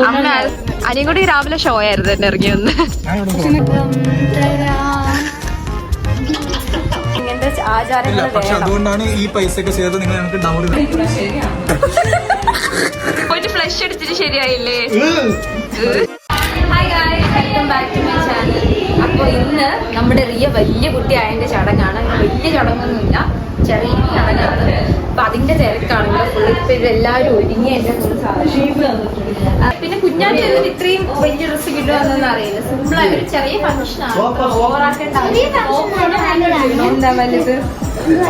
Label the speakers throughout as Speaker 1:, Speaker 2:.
Speaker 1: അമ്മ അനിയും കൂടി രാവിലെ ഷോ ആയിരുന്നു എന്നെ ഇറങ്ങി വന്ന്. ഇങ്ങനത്തെ ആചാരങ്ങൾ
Speaker 2: അതുകൊണ്ടാണ് ഈ പൈസ ചെയ്തത്. നിങ്ങൾ ഞങ്ങൾക്ക് ഡൗറി
Speaker 1: ഒരു ഫ്ലഷ് അടിച്ചിട്ട് ശരിയായില്ലേ? Hi guys, welcome back to my channel. അപ്പോൾ ഇന്ന് നമ്മുടെ റിയ വലിയ കുട്ടിയായതിന്റെ ചടങ്ങാണ്. വലിയ ചടങ്ങൊന്നുമില്ല, ചെറിയ ചടങ്ങാണ്. അപ്പൊ അതിന്റെ തിരക്കാണ് ഇവിടെ ഫുൾ. ഇപ്പൊ എല്ലാവരും ഒരുങ്ങി എന്റെ ഫുൾ സാധനം. പിന്നെ കുഞ്ഞാറ്റ ഇത്രയും വലിയ ഡ്രസ്സ് കിട്ടുമെന്നൊന്നും അറിയില്ല. സിമ്പിളായ ഒരു ചെറിയ ഫംഗ്ഷനാണ്, ഓവറാക്കേണ്ട എന്താ വലുത്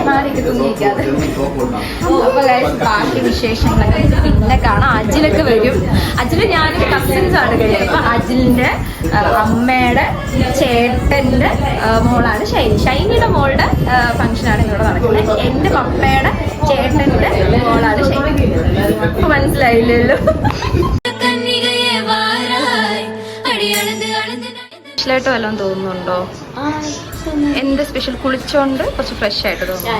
Speaker 1: മാറിക്ക് തുണിയിക്കാതെ. അപ്പൊ ബാക്കി വിശേഷങ്ങളൊക്കെ പിന്നെ കാണാം. അജിലൊക്കെ വരും. അജില് ഞാനും കസിൻസ് ആണ് കഴിയുന്നത്. അപ്പൊ അജിലിന്റെ അമ്മയുടെ ചേട്ടന്റെ മോളാണ് ഷൈനി. ഷൈനിയുടെ മോളുടെ ഫംഗ്ഷനാണ് ഇവിടെ നടക്കുന്നത്. എന്റെ പപ്പയുടെ ചേട്ടന്റെ മോളാണ് ഷൈനി. അപ്പൊ മനസ്സിലായില്ലല്ലോ. സ്പെഷ്യലായിട്ട് വല്ലതും തോന്നുന്നുണ്ടോ? എന്ത് സ്പെഷ്യൽ? കുളിച്ചോണ്ട് കുറച്ച് ഫ്രഷ് ആയിട്ട് തോന്നുന്നു.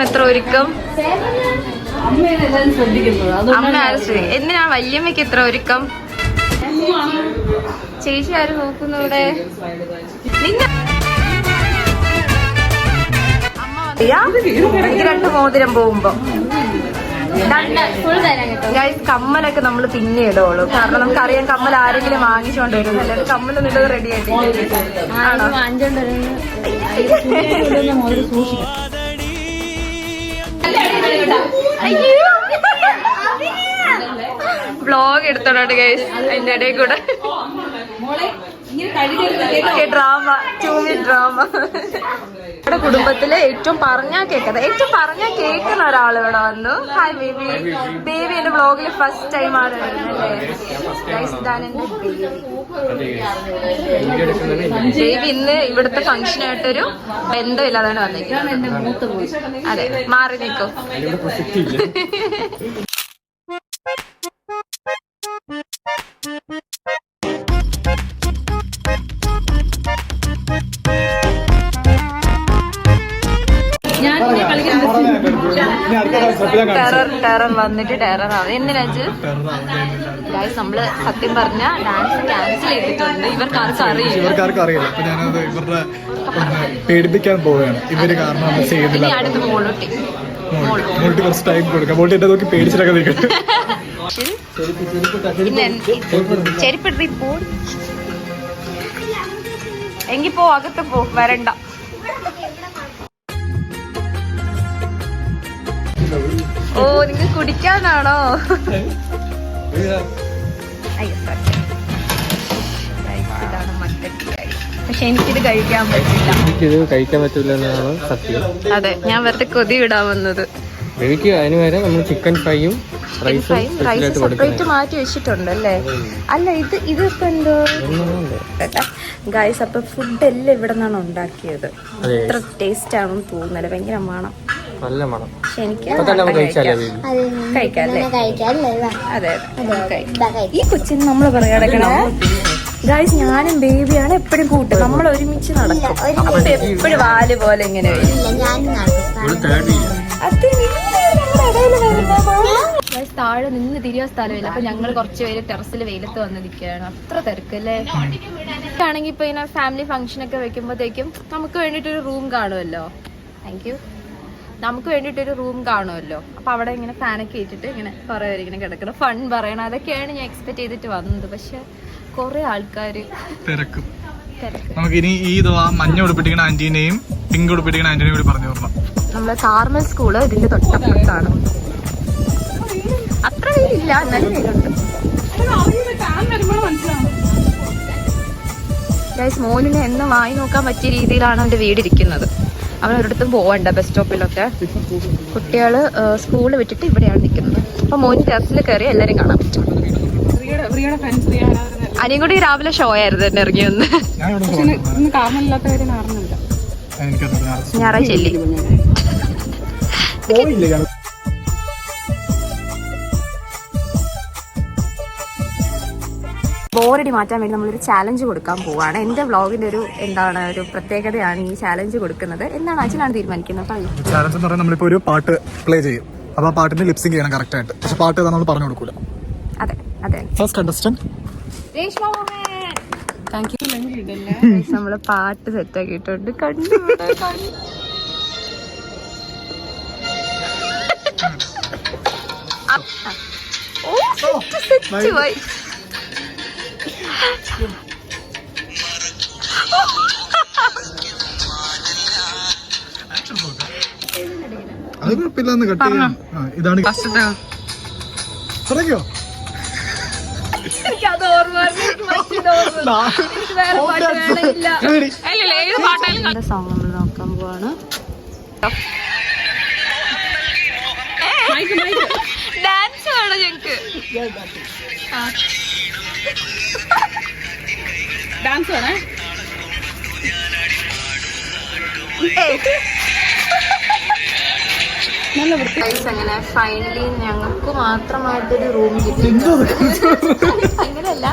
Speaker 1: എത്ര ഒരുക്കം? അമ്മ എന്തിനാ വല്യമ്മയ്ക്ക് എത്ര ഒരുക്കം? ചേച്ചി ആരും നോക്കുന്നു ഇവിടെ? എനിക്ക് 2 മോതിരം പോകുമ്പോ കമ്മലൊക്കെ നമ്മൾ പിന്നെ ഇടുള്ളൂ. കാരണം നമുക്കറിയാം കമ്മൽ ആരെങ്കിലും വാങ്ങിച്ചോണ്ട് വരും. അല്ലാതെ കമ്മലൊന്നും ഇട്ടത് റെഡി ആയിട്ട് വ്ലോഗ് എടുത്തോണ്ട് ഗൈസ്. അതിന്റെ ഇടയിൽ കൂടെ ഡ്രാമ, ചൂമി ഡ്രാമ. ഇവിടെ കുടുംബത്തില് ഏറ്റവും പറഞ്ഞാൽ കേൾക്കുന്ന ഒരാൾ ഇവിടെ വന്നു. Hi baby. ബേബി എന്റെ വ്ലോഗിൽ ഫസ്റ്റ് ടൈം ആണ് വരുന്നത്. ബേബി ഇന്ന് ഇവിടുത്തെ ഫംഗ്ഷനായിട്ടൊരു ബന്ധമില്ലാതാണ് വന്നിരിക്കുന്നത്. അതെ, മാറി നിൽക്കും. ടെറർ വന്നിട്ട് ടെറർ ആവും. എന്തിനാച്ച് ഗൈസ്, നമ്മള് സത്യം പറഞ്ഞ ഡാൻസ് ക്യാൻസൽ ചെയ്തിട്ടുണ്ട്. ഇവർക്കാർക്കും അറിയില്ല.
Speaker 2: അപ്പൊ ഞാനത് ഇവരുടെ പേടിപ്പിക്കാൻ പോവുകയാണ്. ഇവര് കാരണം ചെയ്യുന്നില്ല.
Speaker 1: അടുത്ത് മോളൂട്ടി
Speaker 2: കുറച്ച് ടൈം കൊടുക്കാം. മോൾട്ടി എന്നെ നോക്കി പേടിച്ചിട്ടൊക്കെ നിൽക്കട്ടെ.
Speaker 1: ചെരുപ്പിട്ടി പോ, എങ്കി പോ, അകത്ത് പോ, വരണ്ട. ഓ, നിങ്ങൾ കുടിക്കാനാണോ? ഇതാണ് മട്ടക്കിയായി. പക്ഷെ എനിക്കിത് കഴിക്കാൻ പറ്റില്ല.
Speaker 3: എന്നാണ് സത്യം.
Speaker 1: അതെ, ഞാൻ വെറുതെ കൊതി വിടാൻ വന്നത്.
Speaker 3: എനിക്ക് അതിന് വരെ നമ്മൾ ചിക്കൻ ഫ്രൈയും
Speaker 1: റൈസ് സെപ്പറേറ്റ് മാറ്റി വെച്ചിട്ടുണ്ട് അല്ലേ? അല്ല, ഇതിപ്പോ എന്തോ ഗൈസ്. അപ്പൊ ഫുഡ് എല്ലാം ഇവിടെ നിന്നാണ് ഉണ്ടാക്കിയത്. അത്ര ടേസ്റ്റ് ആണെന്ന് തോന്നുന്നില്ല. ഭയങ്കര മണം,
Speaker 3: നല്ല മണം.
Speaker 1: പക്ഷെ എനിക്ക് കഴിക്കാല്ലേ? അതെ, ഈ കൊച്ചിന് നമ്മള് പറയാടക്കണം ഗൈസ്. ഞാനും ബേബിയാണ് എപ്പോഴും കൂട്ട്. നമ്മൾ ഒരുമിച്ച് നടക്കും. അപ്പൊ എപ്പോഴും വാല് പോലെ ഇങ്ങനെ താഴെ നിന്ന് തിരിയാൻ സ്ഥലമില്ല. അപ്പൊ ഞങ്ങൾ കുറച്ച് പേര് ടെറസിൽ വെയിലത്ത് വന്ന് നിൽക്കുകയാണ്. അത്ര തിരക്കല്ലേ. ആണെങ്കിൽ ഇപ്പൊ ഇങ്ങനെ ഫാമിലി ഫംഗ്ഷൻ ഒക്കെ വെക്കുമ്പോഴത്തേക്കും നമുക്ക് വേണ്ടിയിട്ടൊരു റൂം കാണുമല്ലോ. Thank you. നമുക്ക് വേണ്ടിയിട്ടൊരു റൂം കാണുമല്ലോ. അപ്പൊ അവിടെ ഇങ്ങനെ ഫാനൊക്കെ ഇട്ടിട്ട് ഇങ്ങനെ കുറെ പേര് ഇങ്ങനെ കിടക്കണം, ഫൺ പറയണം. അതൊക്കെയാണ് ഞാൻ എക്സ്പെക്ട് ചെയ്തിട്ട് വന്നത്. പക്ഷെ കുറെ ആൾക്കാര്
Speaker 2: തിരക്കും. നമുക്ക് ഇനി ഈ മഞ്ഞ ഉടുപ്പിട്ടിരിക്കുന്ന ആന്റീനെയും പിങ്ക് ഉടുപ്പിട്ടിരിക്കുന്ന ആന്റീനെയും കൂടി പറഞ്ഞു തരണം.
Speaker 1: നമ്മളെ കാർമൽ സ്കൂള് ഇതിന്റെ തൊട്ടപ്പുറത്താണ്. അത്ര വെയിലില്ല, എന്നാലും വെയിലുണ്ട്. ഗൈസ്, മോനിനെ എന്ന് വായി നോക്കാൻ പറ്റിയ രീതിയിലാണ് അവന്റെ വീടിരിക്കുന്നത്. അവൻ ഒരിടത്തും പോവണ്ട. ബസ് സ്റ്റോപ്പിലൊക്കെ കുട്ടികള് സ്കൂള് വിട്ടിട്ട് ഇവിടെയാണ് നിൽക്കുന്നത്. അപ്പൊ മോന് ടെറസിൽ കയറി എല്ലാരും കാണാൻ പറ്റും. അനിയും കൂടി രാവിലെ ഷോ ആയിരുന്നു എന്നെ ഇറങ്ങി വന്ന്. ഞായറാഴ്ച ഇല്ലേ? ബോറടി മാറ്റാൻ വേണ്ടി നമ്മളൊരു ചാലഞ്ച് കൊടുക്കാൻ പോവാണ്. എൻ്റെ വ്ളോഗിന്റെ ഒരു ഒരു പ്രത്യേകതയാണ് ഈ ചാലഞ്ച് കൊടുക്കുന്നത്. എന്താണ് അച്ഛനാണ് തീരുമാനിക്കുന്നത്?
Speaker 2: ചാലഞ്ച് എന്ന് പറഞ്ഞാൽ നമ്മളിപ്പോ ഒരു പാട്ട് പ്ലേ ചെയ്യും. അപ്പൊ ആ പാട്ടിന്റെ ലിപ്സിംഗ് ചെയ്യണം കറക്റ്റ് ആയിട്ട്. പക്ഷെ പാട്ട് നമ്മൾ പറഞ്ഞു കൊടുക്കൂല.
Speaker 1: അതെ അതെ.
Speaker 2: First contestant
Speaker 1: thank you. നമ്മള് പാട്ട് സെറ്റ് ആക്കിയിട്ടുണ്ട്. കണ്ടു
Speaker 2: അത് കുഴപ്പമില്ലാന്ന് കട്ട് ചെയ്യാം. ഇതാണ് തുടങ്ങിയോ?
Speaker 1: സോങ് നമ്മൾ നോക്കാൻ പോവാണ്. ഡാൻസ് വേണം ഞങ്ങക്ക്. ഡാൻസ് വേണേ. അങ്ങനെ ഫൈനലി ഞങ്ങൾക്ക് മാത്രമായിട്ടൊരു റൂം കിട്ടി. അങ്ങനെയല്ല,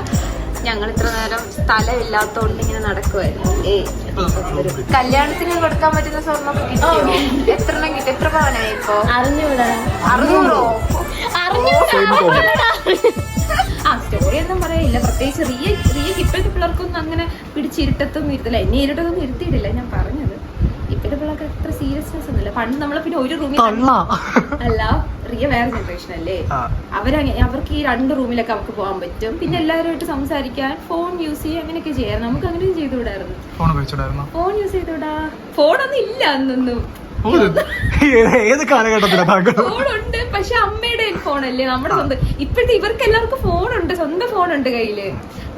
Speaker 1: ഞങ്ങൾ ഇത്ര നേരം സ്ഥലമില്ലാത്തോണ്ട് ഇങ്ങനെ നടക്കുമായിരുന്നു. കല്യാണത്തിന് കൊടുക്കാൻ പറ്റുന്ന സ്വർണ്ണമൊക്കെ കിട്ടിയോ? എത്ര കിട്ടി? എത്ര പവനായി ഇപ്പൊ? 600. ആ സ്റ്റോറി ഒന്നും പറയില്ല. പ്രത്യേകിച്ച് റിയക്ക് ഇപ്പോഴത്തെ പിള്ളേർക്കൊന്നും അങ്ങനെ പിടിച്ചിരുട്ടത്തൊന്നും ഇരുത്തില്ല. എന്നെ ഇരുട്ടത്തൊന്നും ഇരുത്തിയിട്ടില്ല. ഞാൻ പറഞ്ഞത് ഇപ്പോഴത്തെ പിള്ളേർക്ക് അത്ര സീരിയസ്നെസ് ഒന്നുമില്ല. പണ്ട് നമ്മളെ പിന്നെ ഒരു റൂമിൽ അല്ല, റിയ വേറെ ജനറേഷൻ അല്ലേ. അവർക്ക് ഈ 2 റൂമിലൊക്കെ അവർക്ക് പോകാൻ പറ്റും. പിന്നെ എല്ലാവരുമായിട്ട് സംസാരിക്കാൻ, ഫോൺ യൂസ് ചെയ്യാൻ, അങ്ങനെയൊക്കെ ചെയ്യാം. നമുക്ക് അങ്ങനെ ചെയ്തുകൂടായിരുന്നു. Phone use ചെയ്തുകൂടാ. ഫോണൊന്നും ഇല്ല അന്നൊന്നും.
Speaker 2: ഏത് കാലഘട്ടത്തിലാണ്
Speaker 1: ഫോണുണ്ട്, പക്ഷെ അമ്മയുടെ ഫോണല്ലേ നമ്മുടെ സ്വന്തം. ഇപ്പോഴത്തെ ഇവർക്ക് എല്ലാവർക്കും ഫോണുണ്ട്, സ്വന്തം ഫോണുണ്ട് കയ്യില്.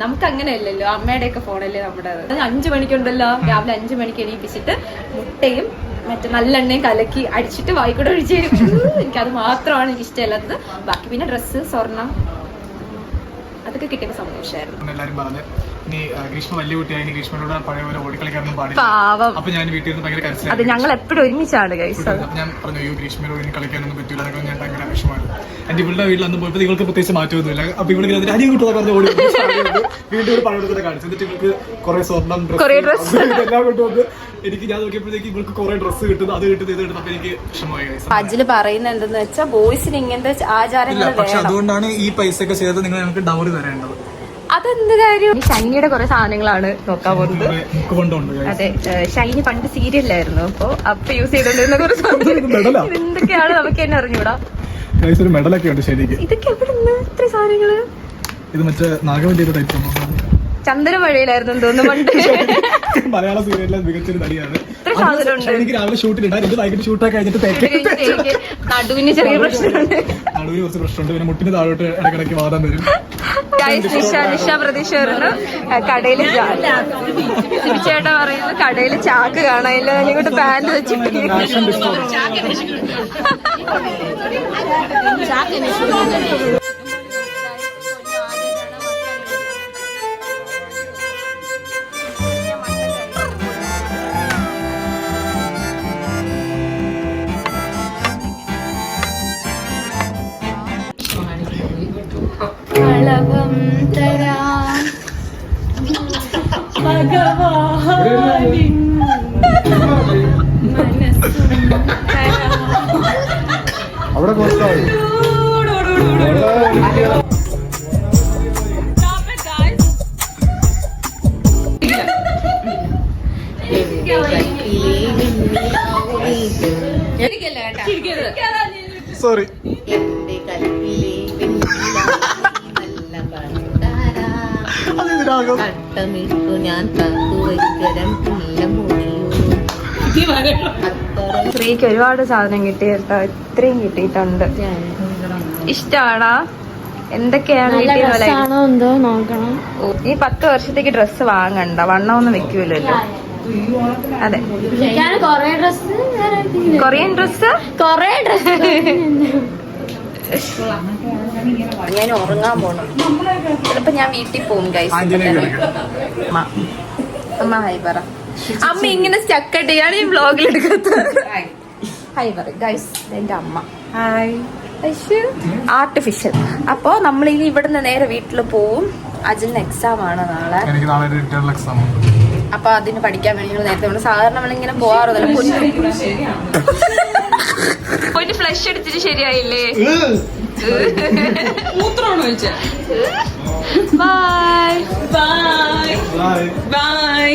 Speaker 1: നമുക്ക് അങ്ങനെയല്ലല്ലോ, അമ്മയുടെ ഒക്കെ ഫോണല്ലേ നമ്മുടെ. 5 മണിക്കുണ്ടല്ലോ, രാവിലെ 5 മണിക്ക് എണീപ്പിച്ചിട്ട് മുട്ടയും മറ്റേ നല്ലെണ്ണയും കലക്കി അടിച്ചിട്ട് വായിക്കൂടെ ഒഴിച്ച് എനിക്കത് മാത്രമാണ് എനിക്ക് ഇഷ്ടമല്ലാത്തത്. ബാക്കി പിന്നെ ഡ്രസ്സ്, സ്വർണം, അതൊക്കെ കിട്ടിയ സന്തോഷമായിരുന്നു.
Speaker 2: എല്ലാരും പറഞ്ഞു ഇനി ഗ്രീഷ്മ വലിയ കുട്ടിയായി ഗ്രീഷ്മയോട് പഴയ പോലെ ഓടിക്കളിക്കാനൊന്നും പാടില്ല.
Speaker 1: പാവം.
Speaker 2: അപ്പൊ ഞാൻ വീട്ടിൽ നിന്ന് ഭയങ്കര കരച്ചിൽ.
Speaker 1: അത് ഞങ്ങൾ എപ്പോഴും ഒരുമിച്ചാണ് ഗൈസ്.
Speaker 2: ഞാൻ പറഞ്ഞു അയ്യോ ഗ്രീഷ്മയോട് ഇനി കളിക്കാനൊന്നും പറ്റില്ല. അതൊക്കെ ഞാൻ ഭയങ്കര വിഷമമാണ്. എന്റെ ഇവളുടെ വീട്ടിൽ അന്ന് പോയപ്പോൾ നിങ്ങൾക്ക് പ്രത്യേകിച്ച് മാറ്റമൊന്നുമില്ല. അപ്പൊ ഇവിടെ അരി കിട്ടുന്ന പറഞ്ഞ് ഓടി വീണ്ടും ഒരു പഴയ തന്നെ കാണിച്ചു. എന്നിട്ട് ഇവർക്ക് കുറെ സ്വർണം, ഡ്രസ് എല്ലാം കൊണ്ടുവന്ന് എനിക്ക് ഞാൻ നോക്കിയപ്പോഴത്തേക്ക് ഇവർക്ക് കുറെ ഡ്രസ്സ് കിട്ടുന്നു, അത് കിട്ടുന്നു, ഇത് കിട്ടുന്നു. അപ്പൊ എനിക്ക് വിഷമമായി.
Speaker 1: അജില് പറയുന്നത് എന്തെന്ന് വെച്ചാൽ ബോയ്സിന് ഇങ്ങനത്തെ ആചാരങ്ങൾ.
Speaker 2: പക്ഷെ അതുകൊണ്ടാണ് ഈ പൈസ ഒക്കെ ചെയ്തത് നിങ്ങൾ ഞങ്ങൾക്ക് ഡൗറി തരേണ്ടത്.
Speaker 1: അതെന്ത് കാര്യം? ഷൈനിയുടെ കുറെ സാധനങ്ങളാണ് നോക്കാൻ പോകുന്നത്. അതെ, ഷൈനി പണ്ട് സീരിയലായിരുന്നു. അപ്പൊ യൂസ് ചെയ്തോണ്ടിരുന്ന കുറച്ച് എന്തൊക്കെയാണ് നമുക്ക് തന്നെ അറിഞ്ഞൂടാ.
Speaker 2: മെഡലൊക്കെ ഉണ്ട് ശരിക്കും.
Speaker 1: ഇതൊക്കെ എവിടെ നിന്ന് ഇത്ര സാധനങ്ങള്?
Speaker 2: ഇത് മറ്റേ നാഗവല്ലിയുടെ ടൈപ്പ്
Speaker 1: ചന്ദ്രമഴയിലായിരുന്നു തോന്നുന്നു പണ്ട്.
Speaker 2: മലയാള സീരിയലിലെ മികച്ചൊരു നടിയാണ്.
Speaker 1: എനിക്ക്
Speaker 2: രാവിലെ ഷൂട്ടിലിട്ടാ എനിക്ക് വൈകിട്ട് ഷൂട്ടൊക്കെ കഴിഞ്ഞിട്ട്
Speaker 1: നടുവിന് ചെറിയ പ്രശ്നമുണ്ട്.
Speaker 2: നടുവിന് കുറച്ച് പ്രശ്നമുണ്ട്. പിന്നെ മുട്ടിന് താഴോട്ട് ഇടക്കിടയ്ക്ക് വാദം വരും.
Speaker 1: നിഷ പ്രതീക്ഷ വരുന്നു. കടയില് ചേട്ടാ പറയുന്നു കടയില് ചാക്ക് കാണാനില്ല. ഇങ്ങോട്ട് പാന്റ് വെച്ചിട്ട് കളഭം തരാം ഭഗവാനിൻ മനസ്സും തരാം.
Speaker 2: അവിടെ സോറി സ്ത്രീക്ക് ഒരുപാട് സാധനം കിട്ടിയിട്ടോ. ഇത്രയും കിട്ടിയിട്ടുണ്ട്. ഇഷ്ടമാണോ? എന്തൊക്കെയാണ്
Speaker 4: എന്തോ നോക്കണം.
Speaker 1: ഈ 10 വർഷത്തേക്ക് ഡ്രസ്സ് വാങ്ങണ്ട, വണ്ണമൊന്നും വെക്കൂലല്ലോ. അതെ, കൊറിയൻ ഡ്രസ് ഞാൻ ഉറങ്ങാൻ പോണം. ചിലപ്പോ ഞാൻ വീട്ടിൽ പോകും ഗൈസ്. അമ്മ ഹായ് പറ. അമ്മ ഇങ്ങനെ സ്റ്റക്കട്ടിയാണ് ഈ വ്ളോഗിൽ എടുക്കുന്നത്. ഹായ് പറ ഗൈസ്. എന്റെ അമ്മ ഹായ്. ആർട്ടിഫിഷ്യൽ. അപ്പോ നമ്മൾ ഇനി ഇവിടുന്ന് നേരെ വീട്ടിൽ പോവും. അജിലിന് എക്സാം ആണ് നാളെ.
Speaker 2: എനിക്ക് നാളെ ഒരു ഇന്റേണൽ എക്സാം ഉണ്ട്.
Speaker 1: അപ്പൊ അതിന് പഠിക്കാൻ വേണ്ടി ഞങ്ങൾ നേരത്തെ നമ്മൾ സാധാരണ നമ്മളിങ്ങനെ പോവാറുണ്ടല്ലോ. പൊന്നു ഫ്ലഷ് അടിച്ചിട്ട് ശരിയായില്ലേ?
Speaker 5: മൂത്രമാണോ ചോദിച്ചേ?
Speaker 1: Bye
Speaker 5: bye
Speaker 2: Bye.
Speaker 5: ബൈ.